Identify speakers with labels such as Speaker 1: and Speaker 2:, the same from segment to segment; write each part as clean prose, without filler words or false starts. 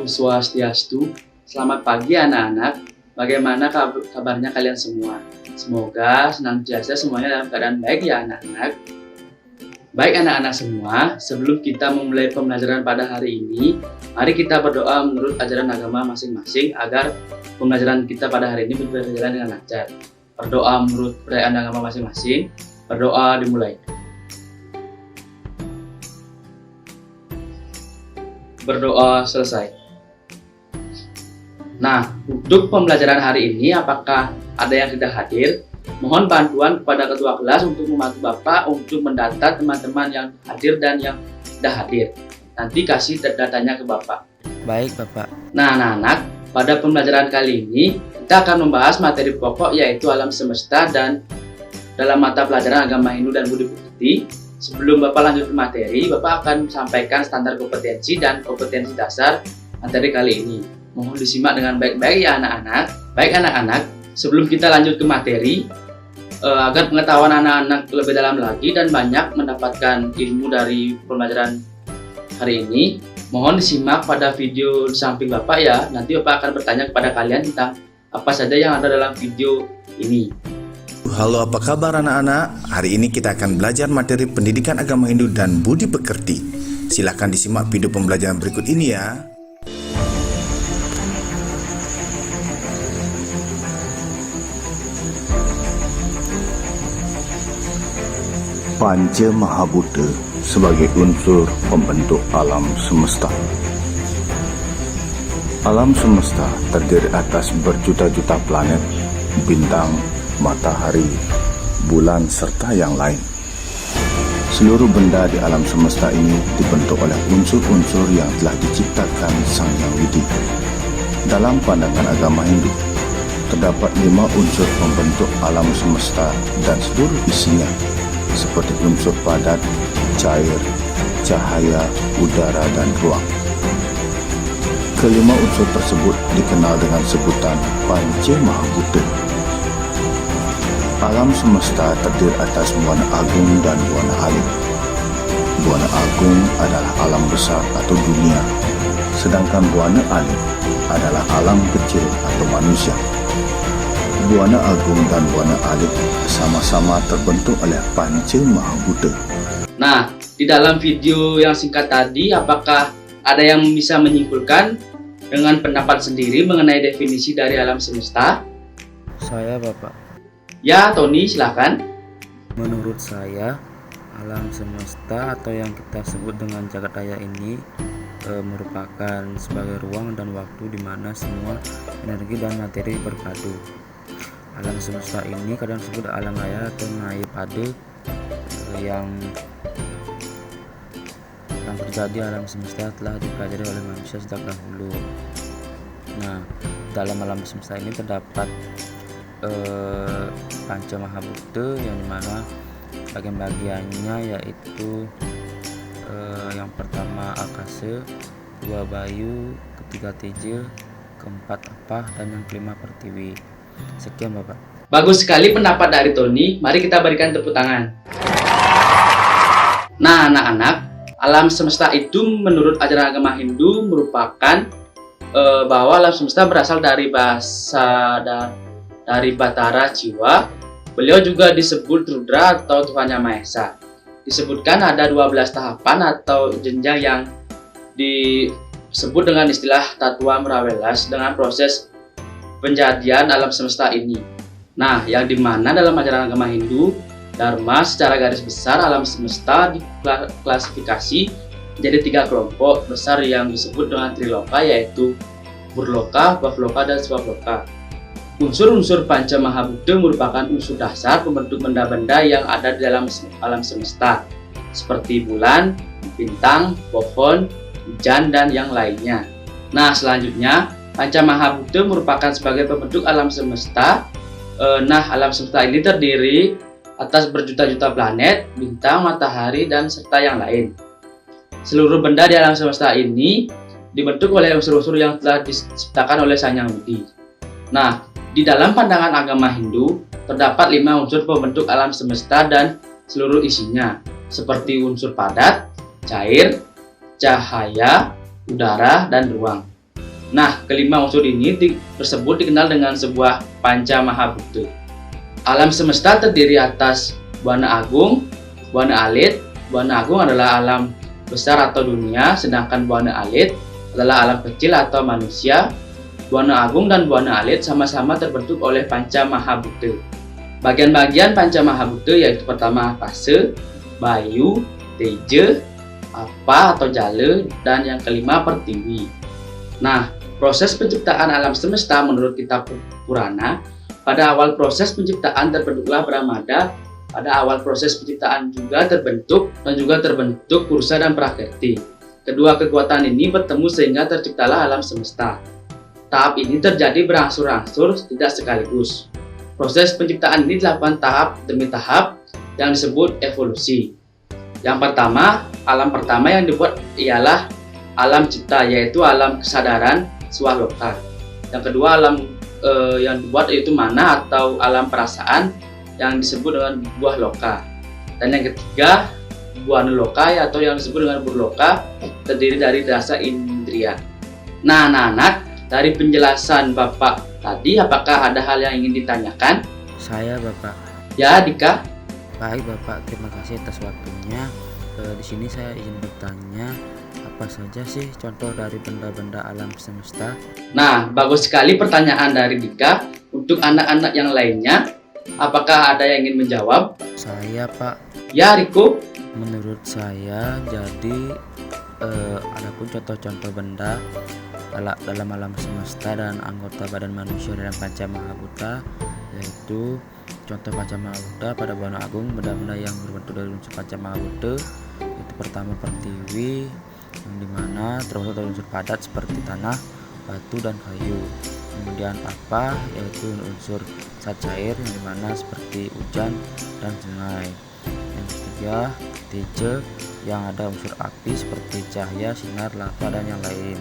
Speaker 1: Swastiastu. Selamat pagi anak-anak. Bagaimana kabarnya kalian semua? Semoga senantiasa semuanya dalam keadaan baik ya anak-anak. Baik anak-anak semua, sebelum kita memulai pembelajaran pada hari ini, mari kita berdoa menurut ajaran agama masing-masing agar pembelajaran kita pada hari ini berjalan dengan lancar. Berdoa menurut perayaan agama masing-masing. Berdoa dimulai. Berdoa selesai. Nah, untuk pembelajaran hari ini, apakah ada yang tidak hadir? Mohon bantuan kepada ketua kelas untuk membantu Bapak untuk mendata teman-teman yang hadir dan yang tidak hadir. Nanti kasih datanya ke Bapak.
Speaker 2: Baik, Bapak.
Speaker 1: Nah, anak-anak, pada pembelajaran kali ini, kita akan membahas materi pokok yaitu alam semesta dan dalam mata pelajaran agama Hindu dan Budi Pekerti. Sebelum Bapak lanjut ke materi, Bapak akan sampaikan standar kompetensi dan kompetensi dasar materi kali ini. Mohon disimak dengan baik-baik ya anak-anak. Baik anak-anak, sebelum kita lanjut ke materi, agar pengetahuan anak-anak lebih dalam lagi dan banyak mendapatkan ilmu dari pembelajaran hari ini, mohon disimak pada video di samping Bapak ya. Nanti Bapak akan bertanya kepada kalian tentang apa saja yang ada dalam video ini.
Speaker 3: Halo, apa kabar anak-anak? Hari ini kita akan belajar materi pendidikan agama Hindu dan Budi Pekerti. Silahkan disimak video pembelajaran berikut ini ya. Panca Mahabhuta sebagai unsur pembentuk alam semesta. Alam semesta terdiri atas berjuta-juta planet, bintang, matahari, bulan, serta yang lain. Seluruh benda di alam semesta ini dibentuk oleh unsur-unsur yang telah diciptakan Sang Yang Widi. Dalam pandangan agama Hindu, terdapat 5 unsur pembentuk alam semesta dan seluruh isinya, seperti unsur padat, cair, cahaya, udara, dan ruang. Kelima unsur tersebut dikenal dengan sebutan Panca Mahabhuta. Alam semesta terdiri atas buana agung dan buana alit. Buana agung adalah alam besar atau dunia, sedangkan buana alit adalah alam kecil atau manusia. Buana agung dan buana alit sama-sama terbentuk oleh Panca Mahabhuta.
Speaker 1: Nah, di dalam video yang singkat tadi, apakah ada yang bisa menyimpulkan dengan pendapat sendiri mengenai definisi dari alam semesta?
Speaker 2: Saya, Bapak.
Speaker 1: Ya, Tony, silakan.
Speaker 2: Menurut saya, alam semesta atau yang kita sebut dengan jagat raya ini merupakan sebagai ruang dan waktu di mana semua energi dan materi berpadu. Alam semesta ini kadang disebut alam raya atau naya pada yang terjadi alam semesta telah dipelajari oleh manusia sejak dahulu. Nah, dalam alam semesta ini terdapat Panca Mahabhuta yang dimana bagian-bagiannya yaitu yang pertama akasa, dua bayu, ketiga teja, keempat apah, dan yang kelima pertiwi. Sekian Bapak.
Speaker 1: Bagus sekali pendapat dari Tony. Mari kita berikan tepuk tangan. Nah anak-anak, alam semesta itu menurut ajaran agama Hindu merupakan bahwa alam semesta berasal dari bahasa dari Batara Jiwa. Beliau juga disebut Rudra atau Tuhan Yang Maha Esa. Disebutkan ada 12 tahapan atau jenjang yang disebut dengan istilah Tatwa Merawelas dengan proses penjadian alam semesta ini. Nah, yang dimana dalam ajaran agama Hindu, Dharma secara garis besar alam semesta diklasifikasi menjadi 3 kelompok besar yang disebut dengan Triloka, yaitu Burloka, Bhavloka, dan Swabloka. Unsur-unsur Panca Mahabhuta merupakan unsur dasar pembentuk benda-benda yang ada di dalam alam semesta, seperti bulan, bintang, pohon, hujan, dan yang lainnya. Nah, selanjutnya Panca Mahabhuta merupakan sebagai pembentuk alam semesta. Alam semesta ini terdiri atas berjuta-juta planet, bintang, matahari, dan serta yang lain. Seluruh benda di alam semesta ini dibentuk oleh unsur-unsur yang telah diciptakan oleh Sang Yang Widi. Nah, di dalam pandangan agama Hindu terdapat 5 unsur pembentuk alam semesta dan seluruh isinya, seperti unsur padat, cair, cahaya, udara, dan ruang. Nah, kelima unsur ini tersebut dikenal dengan sebuah panca mahabhuta. Alam semesta terdiri atas Buana Agung, Buana Alit. Buana Agung adalah alam besar atau dunia, sedangkan Buana Alit adalah alam kecil atau manusia. Buana Agung dan Buana Alit sama-sama terbentuk oleh panca mahabhuta. Bagian-bagian panca mahabhuta yaitu pertama fase, bayu, teja, apa atau jala, dan yang kelima pertiwi. Nah, proses penciptaan alam semesta menurut kitab Purana, pada awal proses penciptaan terbentuklah Brahmada. Pada awal proses penciptaan juga terbentuk Purusha dan Prakriti. Kedua kekuatan ini bertemu sehingga terciptalah alam semesta. Tahap ini terjadi berangsur-angsur, tidak sekaligus. Proses penciptaan ini dilakukan tahap demi tahap yang disebut evolusi. Yang pertama, alam pertama yang dibuat ialah alam cipta, yaitu alam kesadaran swaloka. Yang kedua, alam yang dibuat yaitu mana atau alam perasaan yang disebut dengan buah loka. Dan yang ketiga, buah loka atau yang disebut dengan burloka, terdiri dari dasa indria. Nah, anak-anak, dari penjelasan Bapak tadi, apakah ada hal yang ingin ditanyakan?
Speaker 2: Saya Bapak.
Speaker 1: Ya, Dika.
Speaker 2: Baik Bapak, terima kasih atas waktunya. Di sini saya izin bertanya, apa saja sih contoh dari benda-benda alam semesta?
Speaker 1: Nah, bagus sekali pertanyaan dari Dika. Untuk anak-anak yang lainnya, apakah ada yang ingin menjawab?
Speaker 2: Saya Pak.
Speaker 1: Ya, Riko.
Speaker 2: Menurut saya, jadi adapun contoh-contoh benda dalam alam semesta dan anggota badan manusia dalam panca mahabhuta, yaitu contoh panca mahabhuta pada Buana Agung, benda-benda yang berbentuk dari unsur panca mahabhuta, itu pertama pertiwi, yang dimana termasuk dari unsur padat seperti tanah, batu, dan kayu. Kemudian apa, yaitu unsur zat cair yang dimana seperti hujan dan sungai. Yang ketiga, teja, yang ada unsur api seperti cahaya, sinar, lava, dan yang lain.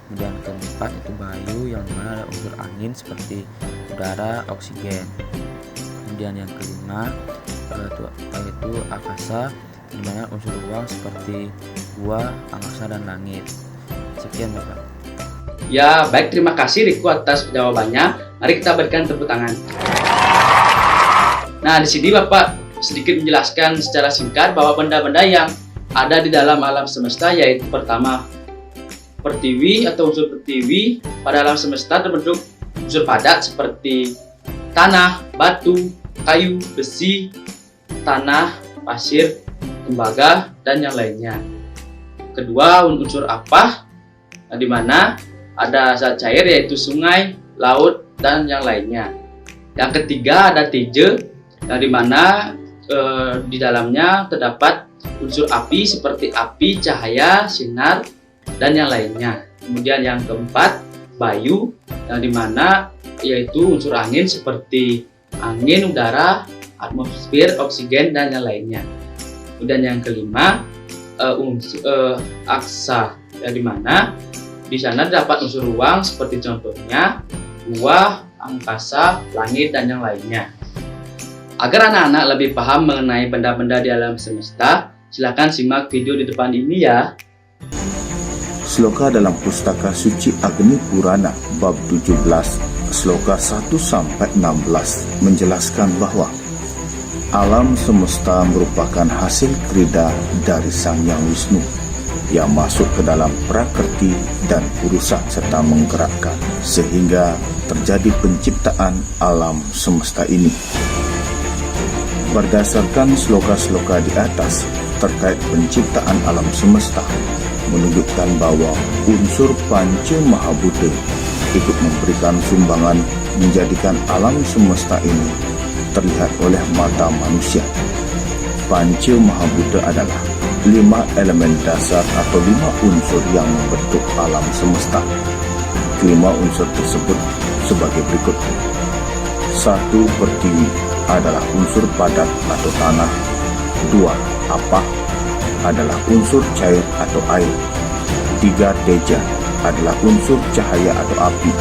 Speaker 2: Kemudian keempat itu bayu, yang dimana ada unsur angin seperti udara, oksigen. Kemudian yang kelima yaitu akasa, yang dimana unsur ruang seperti gua, angkasa, dan langit. Sekian Bapak.
Speaker 1: Ya, baik, terima kasih Riko atas jawabannya. Mari kita berikan tepuk tangan. Nah, di sini Bapak sedikit menjelaskan secara singkat bahwa benda-benda yang ada di dalam alam semesta, yaitu pertama pertiwi atau unsur pertiwi. Pada alam semesta terbentuk unsur padat seperti tanah, batu, kayu, besi, tanah, pasir, tembaga, dan yang lainnya. Kedua, unsur apa, di mana ada zat cair yaitu sungai, laut, dan yang lainnya. Yang ketiga ada teja, yang dimana di dalamnya terdapat unsur api seperti api, cahaya, sinar, dan yang lainnya. Kemudian yang keempat bayu, yang dimana yaitu unsur angin seperti angin, udara, atmosfer, oksigen, dan yang lainnya. Kemudian yang kelima aksa, yang dimana di sana terdapat unsur ruang seperti contohnya gua, angkasa, langit, dan yang lainnya. Agar anak-anak lebih paham mengenai benda-benda di alam semesta, silakan simak video di depan ini ya.
Speaker 3: Sloka dalam Pustaka Suci Agni Purana bab 17 sloka 1 sampai 16 menjelaskan bahwa alam semesta merupakan hasil krida dari Sang Hyang Wisnu yang masuk ke dalam Prakriti dan Purusha serta menggerakkan sehingga terjadi penciptaan alam semesta ini. Berdasarkan sloka-sloka di atas terkait penciptaan alam semesta menunjukkan bahwa unsur Panca Mahabhuta ikut memberikan sumbangan menjadikan alam semesta ini terlihat oleh mata manusia. Panca Mahabhuta adalah 5 elemen dasar atau 5 unsur yang membentuk alam semesta. Kelima unsur tersebut sebagai berikut. 1. Pertiwi adalah unsur padat atau tanah. 2. Apa adalah unsur cair atau air. 3. Teja adalah unsur cahaya atau api.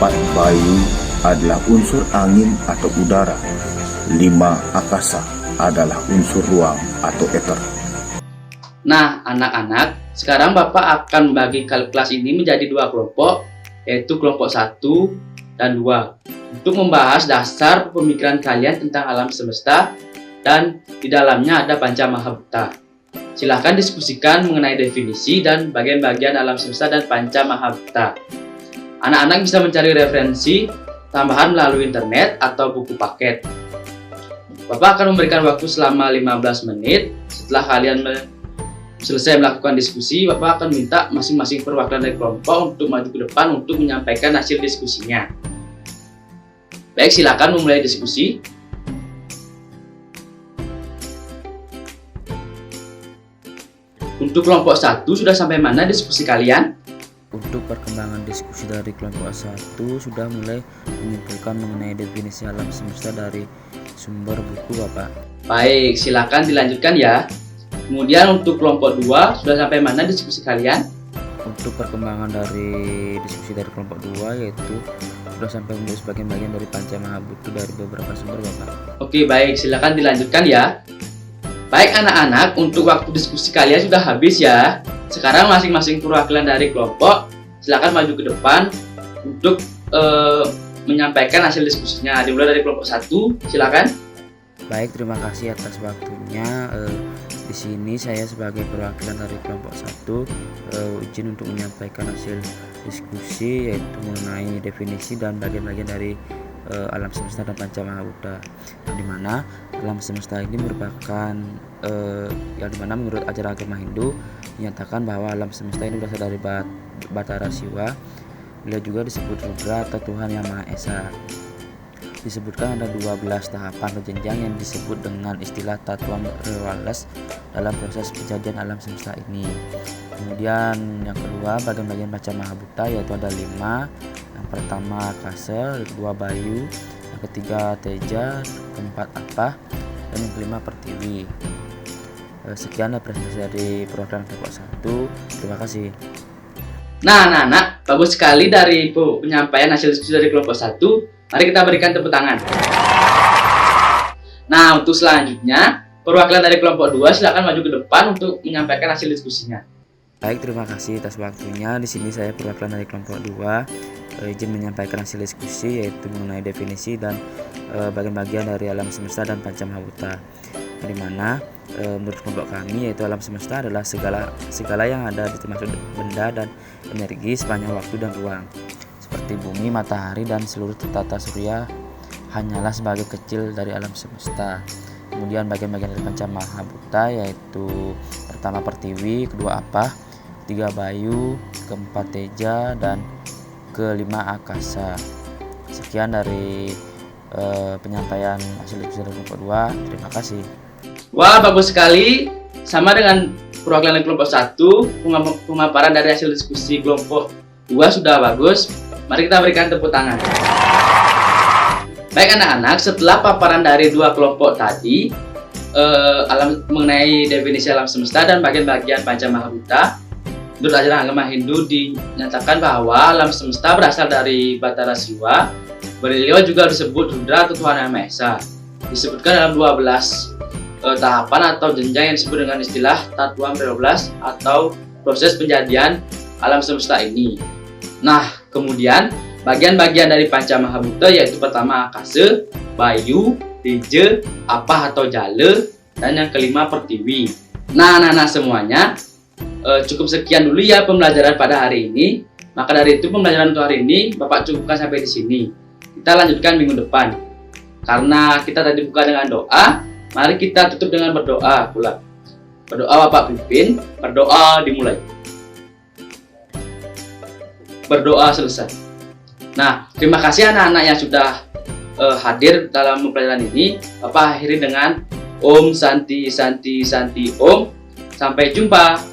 Speaker 3: 4. Bayu adalah unsur angin atau udara. 5. Akasa adalah unsur ruang atau eter.
Speaker 1: Nah, anak-anak, Sekarang Bapak akan membagi kelas ini menjadi dua kelompok, yaitu kelompok 1 dan 2, untuk membahas dasar pemikiran kalian tentang alam semesta dan di dalamnya ada Panca Mahabhuta. Silahkan diskusikan mengenai definisi dan bagian-bagian alam semesta dan Panca Mahabhuta. Anak-anak bisa mencari referensi tambahan melalui internet atau buku paket. Bapak akan memberikan waktu selama 15 menit. Setelah kalian selesai melakukan diskusi, Bapak akan minta masing-masing perwakilan dari kelompok untuk maju ke depan untuk menyampaikan hasil diskusinya. Baik, silakan memulai diskusi. Untuk kelompok 1, sudah sampai mana diskusi kalian?
Speaker 2: Untuk perkembangan diskusi dari kelompok 1 sudah mulai menyimpulkan mengenai definisi alam semesta dari sumber buku Bapak.
Speaker 1: Baik, silakan dilanjutkan ya. Kemudian untuk kelompok 2, sudah sampai mana diskusi kalian?
Speaker 2: Untuk perkembangan dari diskusi dari kelompok 2 yaitu sudah sampai menulis bagian-bagian dari Panca Mahabhuta dari beberapa sumber Bapak.
Speaker 1: Oke, baik, silakan dilanjutkan ya. Baik anak-anak, untuk waktu diskusi kalian sudah habis ya. Sekarang masing-masing perwakilan dari kelompok silakan maju ke depan untuk menyampaikan hasil diskusinya. Dimulai dari kelompok 1, silakan.
Speaker 2: Baik, terima kasih atas waktunya. Di sini saya sebagai perwakilan dari kelompok 1 izin untuk menyampaikan hasil diskusi yaitu mengenai definisi dan bagian-bagian dari alam semesta dan Panca Mahabhuta, di mana alam semesta ini merupakan yang dimana menurut ajaran agama Hindu dinyatakan bahwa alam semesta ini berasal dari Batara Siwa. Beliau juga disebut Rudra atau Tuhan Yang Maha Esa. Disebutkan ada 12 tahapan atau jenjang yang disebut dengan istilah Tattwa Rewales dalam proses penjajian alam semesta ini. Kemudian yang kedua, bagian-bagian Panca Mahabhuta yaitu ada 5. Yang pertama Akasa, yang kedua Bayu, yang ketiga Teja, keempat Apa, dan yang kelima Pertiwi. Sekian presentasi dari perwakilan kelompok 1. Terima kasih.
Speaker 1: Nah, anak-anak, bagus sekali dari penyampaian hasil diskusi dari kelompok 1. Mari kita berikan tepuk tangan. Nah, untuk selanjutnya, perwakilan dari kelompok 2 silakan maju ke depan untuk menyampaikan hasil diskusinya.
Speaker 2: Baik, terima kasih atas waktunya. Di sini saya perwakilan dari kelompok 2 izin menyampaikan hasil diskusi yaitu mengenai definisi dan bagian-bagian dari alam semesta dan Panca Mahabhuta. Di mana menurut kelompok kami yaitu alam semesta adalah segala yang ada, termasuk benda dan energi sepanjang waktu dan ruang, seperti bumi, matahari, dan seluruh tata surya hanyalah sebagai kecil dari alam semesta. Kemudian bagian-bagian dari Panca Mahabhuta yaitu pertama Pertiwi, kedua Apa, ketiga Bayu, keempat Teja, dan kelima Akasa. Sekian dari penyampaian hasil diskusi dari kelompok 2. Terima kasih.
Speaker 1: Wah, bagus sekali. Sama dengan perwakilan dari kelompok 1, pemaparan dari hasil diskusi kelompok 2 sudah bagus. Mari kita berikan tepuk tangan. Baik anak-anak, setelah paparan dari dua kelompok tadi mengenai definisi alam semesta dan bagian-bagian Panca Mahabhuta, menurut ajaran agama Hindu dinyatakan bahwa alam semesta berasal dari Batara Siwa. Beliau juga disebut Rudra atau Tuhan Yang Maha Esa. Disebutkan dalam 12 tahapan atau jenjang yang disebut dengan istilah Tattwa Rewales atau proses penjadian alam semesta ini. Nah, kemudian bagian-bagian dari Panca Mahabhuta yaitu pertama Akasa, Bayu, Teja, Apa atau Jala, dan yang kelima Pertiwi. Nah semuanya, cukup sekian dulu ya pembelajaran pada hari ini. Maka dari itu pembelajaran untuk hari ini Bapak cukupkan sampai di sini. Kita lanjutkan minggu depan. Karena kita tadi buka dengan doa, mari kita tutup dengan berdoa pula. Berdoa Bapak pimpin, berdoa dimulai. Berdoa selesai. Nah, terima kasih anak-anak yang sudah hadir dalam pembelajaran ini. Bapak akhiri dengan Om Santi Santi Santi Om. Sampai jumpa.